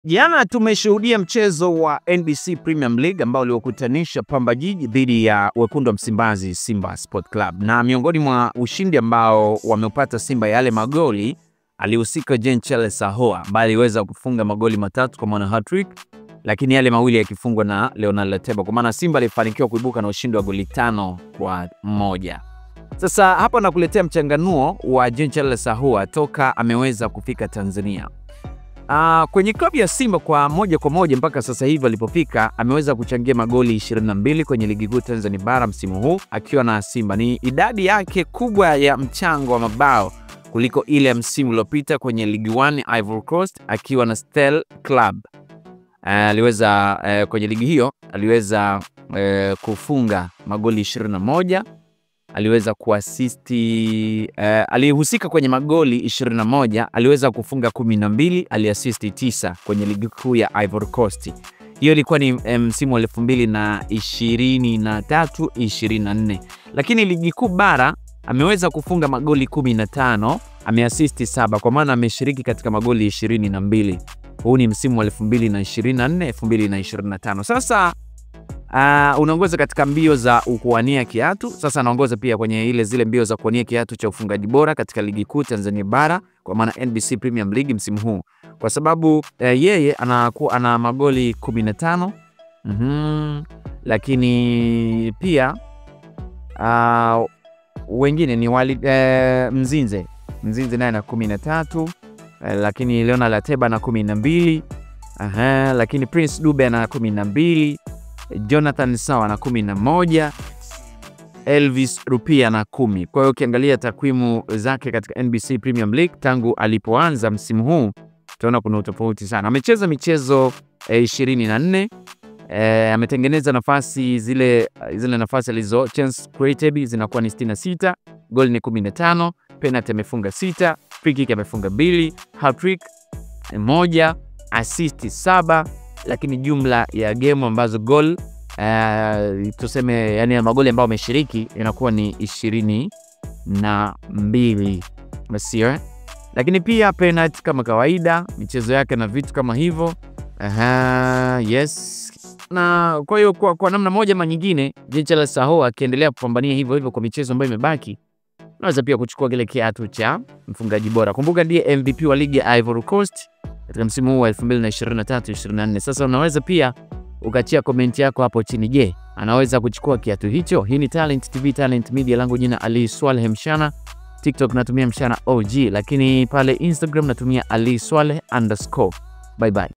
Jana tumeshuhudia mchezo wa NBC Premier League ambao uliokutanisha Pamba Jiji dhidi ya Wekundu wa Msimbazi Simba Sport Club. Na miongoni mwa ushindi ambao wameupata Simba yale magoli alihusika Jean Charles Ahoua ambaye aliweza kufunga magoli matatu kwa maana hat-trick, lakini yale mawili yakifungwa na Leonard Lateba, kwa maana Simba alifanikiwa kuibuka na ushindi wa goli 5-1. Sasa hapa nakuletea mchanganuo wa Jean Charles Ahoua toka ameweza kufika Tanzania. Kwenye klabu ya Simba kwa moja mpaka sasa hivi alipofika ameweza kuchangia magoli 22 kwenye ligi kuu Tanzania bara msimu huu akiwa na Simba. Ni idadi yake kubwa ya mchango wa mabao kuliko ile ya msimu uliopita kwenye League 1 Ivory Coast akiwa na Stella Club. Aliweza kwenye ligi hiyo aliweza kufunga magoli 21, aliweza kuasisti, alihusika kwenye magoli 21, aliweza kufunga 12, aliasisti 9 kwenye ligi kuu ya Ivory Coast. Hiyo ilikuwa ni msimu wa 2023-24. Lakini ligi kuu bara ameweza kufunga magoli 15, ameasisti 7, kwa maana ameshiriki katika magoli 22. Huu ni msimu wa 2024-2025. Sasa unaongoza katika mbio za kuwania kiatu. Sasa anaongoza pia kwenye zile mbio za kuwania kiatu cha ufungaji bora katika ligi kuu Tanzania bara kwa maana NBC Premier League msimu huu, kwa sababu yeye ana magoli 15. Lakini pia wengine ni Mzinze naye ana 13, lakini Leonard Lateba na 12, lakini Prince Dube na 12, Jonathan Sawa na 11, Elvis Rupia na 10. Kwa hiyo ukiangalia takwimu zake katika NBC Premier League tangu alipoanza msimu huu utaona kuna utofauti sana. Amecheza michezo 24, ametengeneza nafasi zile nafasi alizo chance created zinakuwa ni 66, goal ni 15, penalty amefunga 6, free kick amefunga 2, hat-trick 1, assist 7, lakini jumla ya game ambazo goal tuseme yani magoli ambayo ameshiriki inakuwa ni 22. Basi lakini pia penalty kama kawaida, michezo yake na vitu kama hivyo. Yes. Na kwa hiyo kwa namna moja ama nyingine Jean Charles Ahoua akiendelea kupambania hivyo kwa michezo ambayo imebaki, anaweza pia kuchukua kile kiatu cha mfungaji bora. Kumbuka ndiye MVP wa ligi ya Ivory Coast katika msimu huu wa 2023-24. Sasa unaweza pia ukachia comment yako hapo chini. Je, anaweza kuchukua kiatu hicho? Hii ni Talent TV, Talent Media, langu jina Ali Swaleh Mshana. TikTok natumia Mshana OG, lakini pale Instagram natumia Ali Swaleh_. Bye bye.